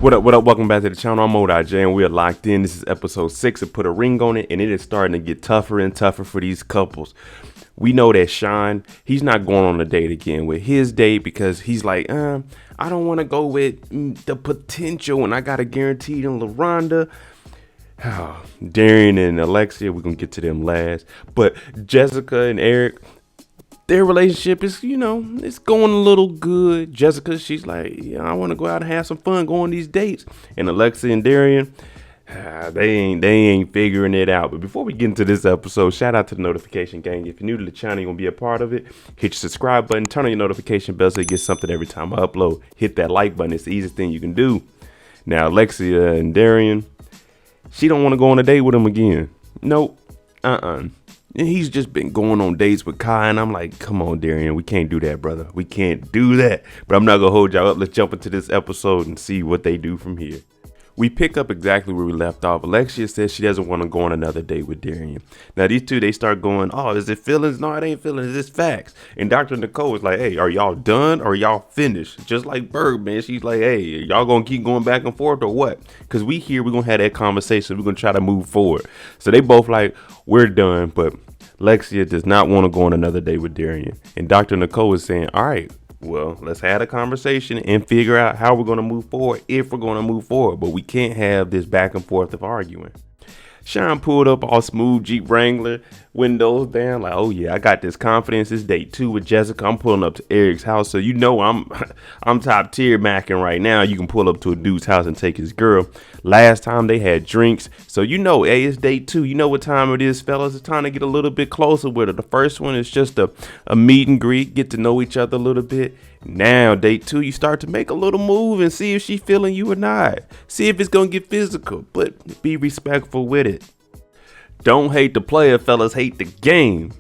What up, what up? Welcome back to the channel. I'm MoDaj, and we are locked in. This is episode 6. It put a ring on it, and it is starting to get tougher and tougher for these couples. We know that Shon, he's not going on a date again with his date because he's like, I don't want to go with the potential, and I got a guaranteed in LaRhonda. Darian and Alexia, we're going to get to them last. But Jessica and Eric, their relationship is, it's going a little good. Jessica, she's like, I want to go out and have some fun, go on these dates. And Alexia and Darian, they ain't figuring it out. But before we get into this episode, shout out to the notification gang. If you're new to the channel, you're going to be a part of it. Hit your subscribe button, turn on your notification bell so you get something every time I upload. Hit that like button. It's the easiest thing you can do. Now, Alexia and Darian, she don't want to go on a date with him again. Nope. And he's just been going on dates with Kai, and I'm like, come on, Darian, we can't do that, brother. We can't do that. But I'm not going to hold y'all up. Let's jump into this episode and see what they do from here. We pick up exactly where we left off. Alexia says she doesn't want to go on another date with Darian. Now, these two, they start going, oh, is it feelings? No, it ain't feelings. It's facts. And Dr. Nicole is like, hey, are y'all done or are y'all finished? Just like Birdman, she's like, hey, y'all going to keep going back and forth or what? Because we're going to have that conversation. We're going to try to move forward. So they both like, we're done. But Alexia does not want to go on another date with Darian. And Dr. Nicole is saying, all right, well, let's have a conversation and figure out how we're going to move forward if we're going to move forward. But we can't have this back and forth of arguing. Shon pulled up all smooth Jeep Wrangler, windows down, like, oh yeah, I got this confidence. It's date 2 with Jessica. I'm pulling up to Eric's house, so I'm top tier macking right now. You can pull up to a dude's house and take his girl. Last time they had drinks, so hey, it's date 2. You know what time it is, fellas. It's time to get a little bit closer with her. The first one is just a meet and greet, get to know each other a little bit. Now, date 2, you start to make a little move and see if she's feeling you or not. See if it's going to get physical, but be respectful with it. Don't hate the player, fellas. Hate the game.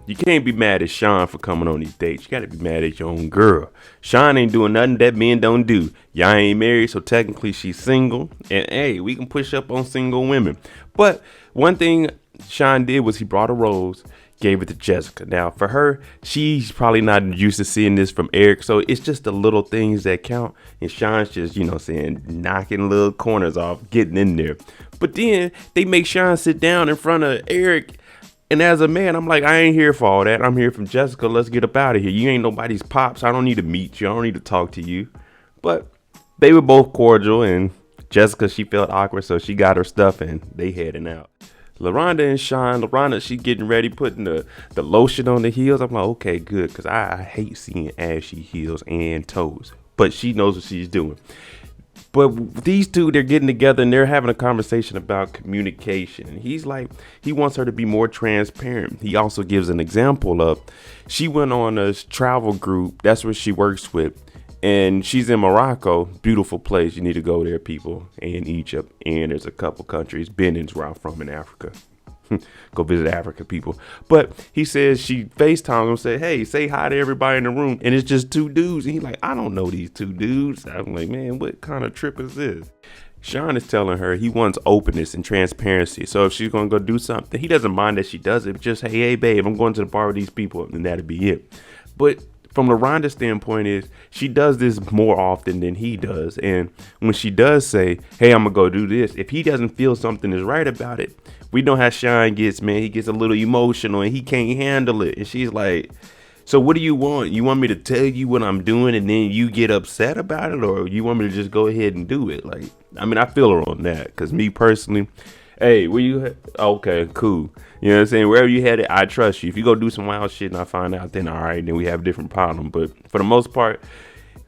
You can't be mad at Shon for coming on these dates. You got to be mad at your own girl. Shon ain't doing nothing that men don't do. Y'all ain't married, so technically she's single. And, hey, we can push up on single women. But one thing Shon did was he brought a rose, gave it to Jessica. Now, for her, she's probably not used to seeing this from Eric, so it's just the little things that count. And Shon's just, knocking little corners off, getting in there. But then they make Shon sit down in front of Eric. And as a man, I'm like, I ain't here for all that. I'm here from Jessica. Let's get up out of here. You ain't nobody's pops. I don't need to meet you. I don't need to talk to you. But they were both cordial, and Jessica, she felt awkward, so she got her stuff and they heading out. LaRhonda and Shon, LaRhonda, she getting ready, putting the lotion on the heels. I'm like, okay, good, because I hate seeing ashy heels and toes. But she knows what she's doing. But these two, they're getting together and they're having a conversation about communication. He's like, he wants her to be more transparent. He also gives an example of, she went on a travel group. That's what she works with. And she's in Morocco, beautiful place. You need to go there, people, and Egypt. And there's a couple countries. Benin's where I'm from in Africa. Go visit Africa, people. But he says she FaceTimes him and said, hey, say hi to everybody in the room. And it's just 2 dudes. And he's like, I don't know these 2 dudes. I'm like, man, what kind of trip is this? Shon is telling her he wants openness and transparency. So if she's going to go do something, he doesn't mind that she does it. But just, hey, babe, I'm going to the bar with these people. And that'll be it. But from LaRhonda's standpoint is she does this more often than he does. And when she does say, hey, I'm going to go do this, if he doesn't feel something is right about it, we know how Shon gets, man. He gets a little emotional and he can't handle it. And she's like, so what do you want? You want me to tell you what I'm doing and then you get upset about it? Or you want me to just go ahead and do it? Like, I mean, I feel her on that. Because me personally, hey, where you okay, cool. You know what I'm saying? Wherever you headed, I trust you. If you go do some wild shit and I find out, then all right, then we have a different problem. But for the most part,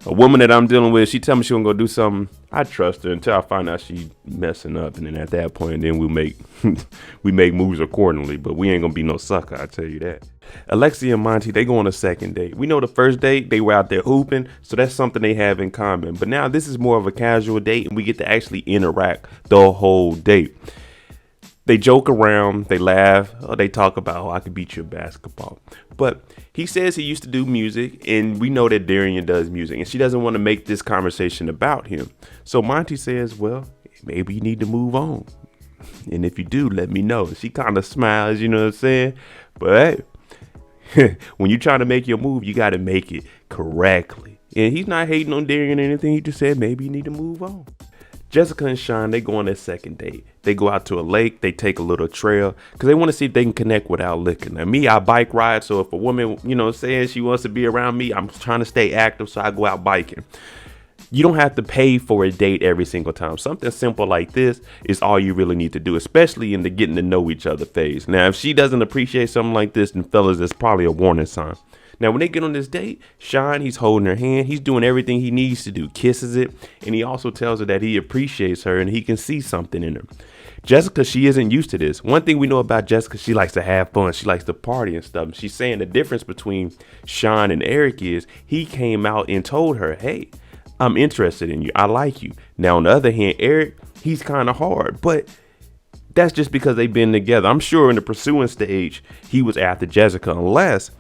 a woman that I'm dealing with, she tell me she gonna go do something, I trust her until I find out she messing up. And then at that point, then we make moves accordingly. But we ain't gonna be no sucker, I tell you that. Alexia and Monty, they go on a second date. We know the first date, they were out there hooping, so that's something they have in common. But now this is more of a casual date, and we get to actually interact the whole date. They joke around, they laugh, or they talk about, oh, I could beat you at basketball. But he says he used to do music, and we know that Darian does music, and she doesn't want to make this conversation about him. So Monty says, well, maybe you need to move on. And if you do, let me know. She kind of smiles, you know what I'm saying? But hey, when you're trying to make your move, you got to make it correctly. And he's not hating on Darian or anything. He just said maybe you need to move on. Jessica and Shon, they go on their second date. They go out to a lake. They take a little trail because they want to see if they can connect without liquor. Now, me, I bike ride. So if a woman, saying she wants to be around me, I'm trying to stay active. So I go out biking. You don't have to pay for a date every single time. Something simple like this is all you really need to do, especially in the getting to know each other phase. Now, if she doesn't appreciate something like this, then fellas, that's probably a warning sign. Now, when they get on this date, Shon, he's holding her hand. He's doing everything he needs to do, kisses it. And he also tells her that he appreciates her and he can see something in her. Jessica, she isn't used to this. One thing we know about Jessica, she likes to have fun. She likes to party and stuff. She's saying the difference between Shon and Eric is he came out and told her, hey, I'm interested in you. I like you. Now, on the other hand, Eric, he's kind of hard, but that's just because they've been together. I'm sure in the pursuing stage, he was after Jessica, unless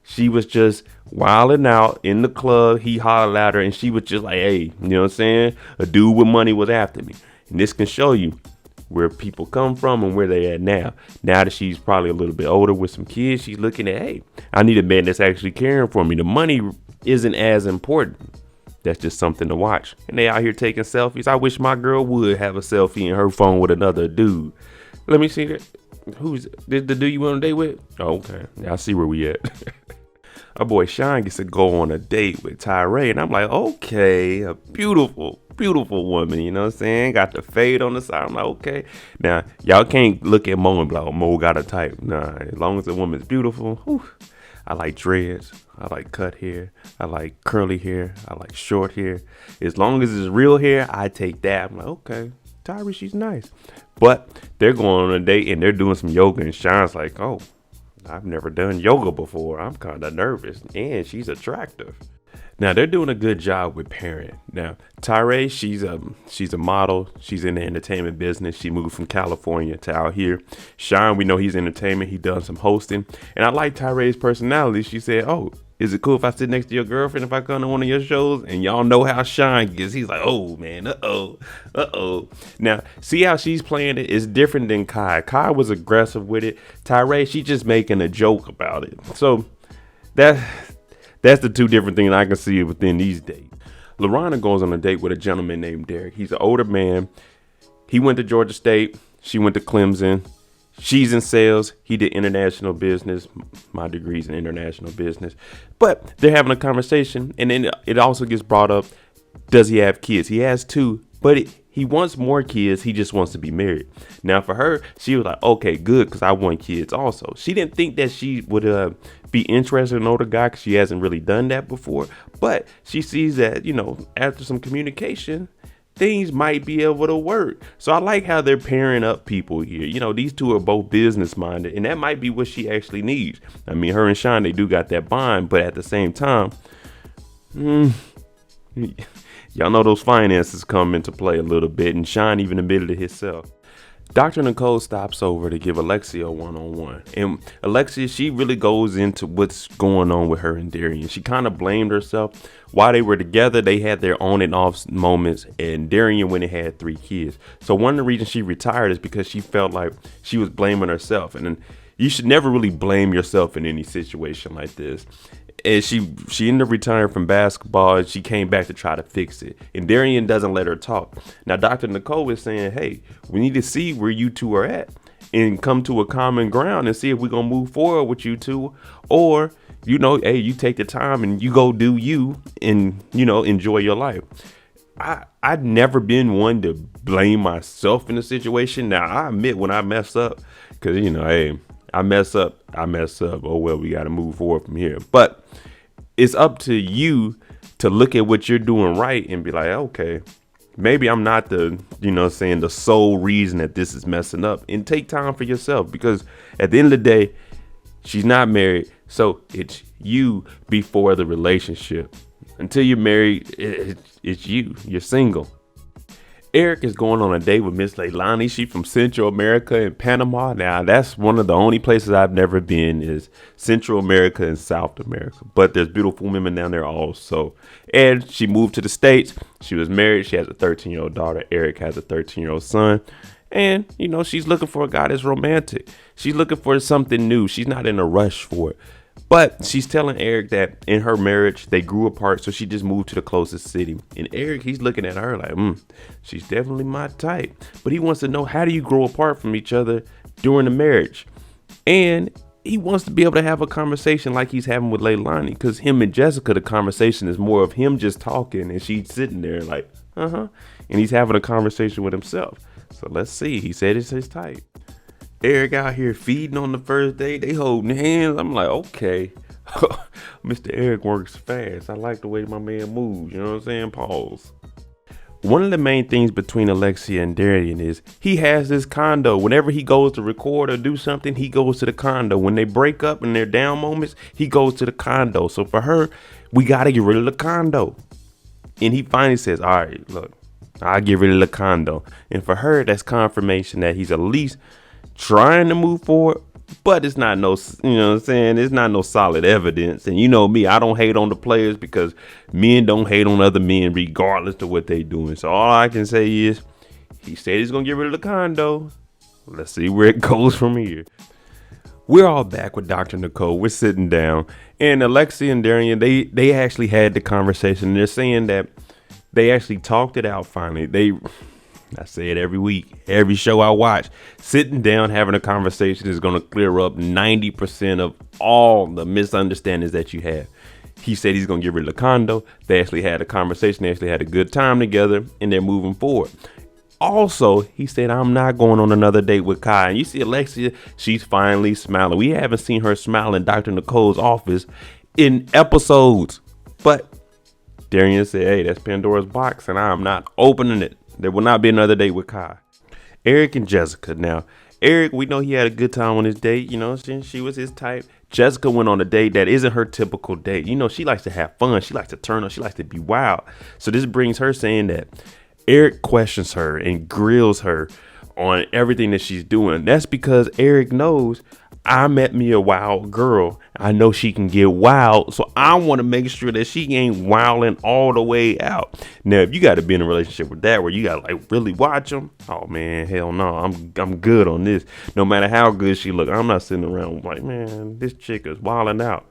she was just wilding out in the club. He hollered at her and she was just like, hey, you know what I'm saying? A dude with money was after me. And this can show you where people come from and where they at now. Now that she's probably a little bit older with some kids, she's looking at, hey, I need a man that's actually caring for me. The money isn't as important. That's just something to watch. And they out here taking selfies. I wish my girl would have a selfie in her phone with another dude. Let me see that. Who's the dude you want to date with? Oh, okay. Yeah, I see where we at. Our boy Shon gets to go on a date with Tyree. And I'm like, okay, a beautiful woman. You know what I'm saying? Got the fade on the side. I'm like, okay. Now, y'all can't look at Mo and be like, oh, Mo got a type. Nah, as long as the woman's beautiful. Whew. I like dreads. I like cut hair. I like curly hair. I like short hair. As long as it's real hair, I take that. I'm like, okay, Tyree, she's nice. But they're going on a date and they're doing some yoga. And Shon's like, oh, I've never done yoga before. I'm kind of nervous. And she's attractive. Now, they're doing a good job with pairing. Now, Tyree, she's a model. She's in the entertainment business. She moved from California to out here. Shon, we know he's entertainment. He done some hosting. And I like Tyree's personality. She said, oh, is it cool if I sit next to your girlfriend if I come to one of your shows? And y'all know how Shon gets. He's like, oh, man, uh-oh. Now, see how she's playing it? It's different than Kai. Kai was aggressive with it. Tyree, she just making a joke about it. So that's the two different things I can see within these dates. LaRhonda goes on a date with a gentleman named Darian. He's an older man. He went to Georgia State. She went to Clemson. She's in sales. He did international business. My degree's in international business. But they're having a conversation. And then it also gets brought up, does he have kids? He has 2, but he wants more kids. He just wants to be married. Now, for her, she was like, okay, good, because I want kids also. She didn't think that she would be interested in an older guy because she hasn't really done that before. But she sees that, after some communication, things might be able to work. So I like how they're pairing up people here. These two are both business minded, and that might be what she actually needs. I mean, her and Shon, they do got that bond, but at the same time, y'all know those finances come into play a little bit, and Shon even admitted it himself. Dr. Nicole stops over to give Alexia a one-on-one. And Alexia, she really goes into what's going on with her and Darian. She kind of blamed herself. While they were together, they had their on and off moments. And Darian went and had 3 kids. So one of the reasons she retired is because she felt like she was blaming herself. And you should never really blame yourself in any situation like this. And she ended up retiring from basketball, and she came back to try to fix it. And Darian doesn't let her talk. Now, Dr. Nicole is saying, hey, we need to see where you two are at and come to a common ground and see if we're going to move forward with you two. Or, hey, you take the time and you go do you and, enjoy your life. I've never been one to blame myself in a situation. Now, I admit when I mess up because, hey, I mess up. Oh, well, we got to move forward from here. But it's up to you to look at what you're doing right and be like, okay, maybe I'm not the sole reason that this is messing up, and take time for yourself, because at the end of the day, she's not married. So it's you before the relationship. Until you're married, it's you. You're single. Eric is going on a date with Miss Leilani. She's from Central America and Panama. Now, that's one of the only places I've never been is Central America and South America. But there's beautiful women down there also. And she moved to the States. She was married. She has a 13-year-old daughter. Eric has a 13-year-old son. And, she's looking for a guy that's romantic. She's looking for something new. She's not in a rush for it. But she's telling Eric that in her marriage, they grew apart, so she just moved to the closest city. And Eric, he's looking at her like, she's definitely my type. But he wants to know, how do you grow apart from each other during the marriage? And he wants to be able to have a conversation like he's having with LaRhonda, because him and Jessica, the conversation is more of him just talking and she's sitting there like, and he's having a conversation with himself. So let's see. He said it's his type. Eric out here feeding on the first day. They holding hands. I'm like, okay. Mr. Eric works fast. I like the way my man moves. You know what I'm saying? Pause. One of the main things between Alexia and Darian is he has this condo. Whenever he goes to record or do something, he goes to the condo. When they break up and they're down moments, he goes to the condo. So for her, we got to get rid of the condo. And he finally says, all right, look, I'll get rid of the condo. And for her, that's confirmation that he's at least trying to move forward, but it's not no, you know what I'm saying? It's not no solid evidence. And you know me, I don't hate on the players because men don't hate on other men regardless of what they doing. So all I can say is he said he's going to get rid of the condo. Let's see where it goes from here. We're all back with Dr. Nicole. We're sitting down, and Alexia and Darian, they actually had the conversation. They're saying that they actually talked it out finally. I say it every week, every show I watch. Sitting down, having a conversation is going to clear up 90% of all the misunderstandings that you have. He said he's going to get rid of the condo. They actually had a conversation. They actually had a good time together, and they're moving forward. Also, he said, I'm not going on another date with Kai. And you see Alexia, she's finally smiling. We haven't seen her smile in Dr. Nicole's office in episodes. But Darian said, hey, that's Pandora's box, and I'm not opening it. There will not be another date with Kai. Eric and Jessica. Now, Eric, we know he had a good time on his date. You know, she was his type. Jessica went on a date that isn't her typical date. You know, she likes to have fun. She likes to turn up. She likes to be wild. So this brings her saying that Eric questions her and grills her on everything that she's doing. That's because Eric knows I met me a wild girl. I know she can get wild. So I want to make sure that she ain't wilding all the way out. Now, if you got to be in a relationship with that where you got to like really watch them. Oh, man, hell no. I'm good on this. No matter how good she look, I'm not sitting around like, man, this chick is wilding out.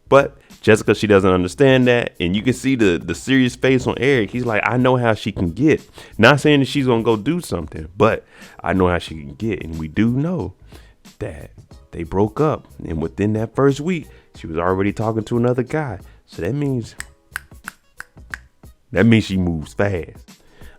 But Jessica, she doesn't understand that. And you can see the serious face on Eric. He's like, I know how she can get. Not saying that she's going to go do something, but I know how she can get. And we do know that they broke up. And within that first week, she was already talking to another guy. So that means she moves fast.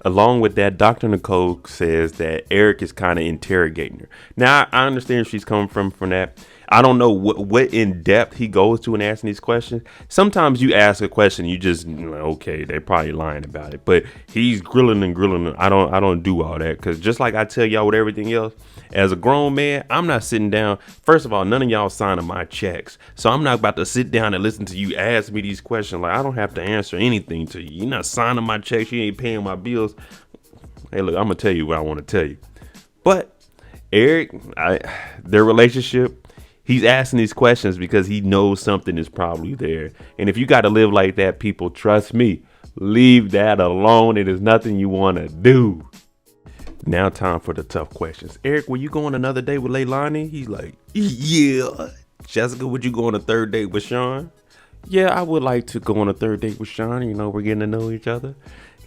Along with that, Dr. Nicole says that Eric is kind of interrogating her. Now, I understand she's coming from that. I don't know what in depth he goes to in asking these questions. Sometimes you ask a question, you just okay, they're probably lying about it. But he's grilling and grilling. I don't do all that, because just like I tell y'all with everything else, as a grown man, I'm not sitting down. First of all, none of y'all signing my checks, so I'm not about to sit down and listen to you ask me these questions. Like, I don't have to answer anything to you. You're not signing my checks. You ain't paying my bills. Hey, look, I'm gonna tell you what I want to tell you. But Eric, their relationship. He's asking these questions because he knows something is probably there. And if you got to live like that, people, trust me, leave that alone. It is nothing you want to do. Now time for the tough questions. Eric, will you go on another date with LaRhonda? He's like, yeah. Jessica, would you go on a third date with Shon? Yeah, I would like to go on a third date with Shon. You know, we're getting to know each other.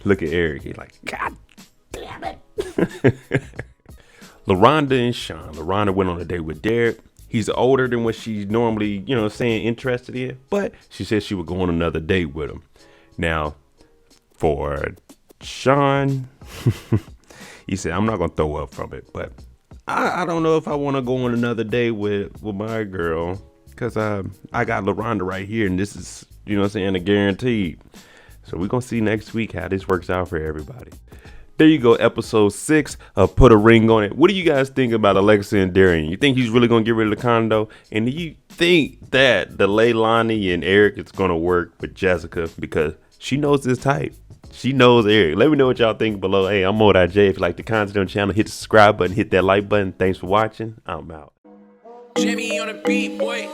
Look at Eric. He's like, God damn it. LaRhonda and Shon. LaRhonda went on a date with Derek. He's older than what she's normally, interested in. But she said she would go on another date with him. Now, for Shon, he said, I'm not going to throw up from it. But I don't know if I want to go on another date with my girl. Because I got LaRhonda right here. And this is, a guaranteed. So we're going to see next week how this works out for everybody. There you go, episode 6 of Put a Ring on It. What do you guys think about Alexia and Darian? You think he's really going to get rid of the condo? And do you think that the LaRhonda and Eric is going to work with Jessica? Because she knows this type. She knows Eric. Let me know what y'all think below. Hey, I'm Mo.J. If you like the content on the channel, hit the subscribe button, hit that like button. Thanks for watching. I'm out. Jimmy on the beat, boy.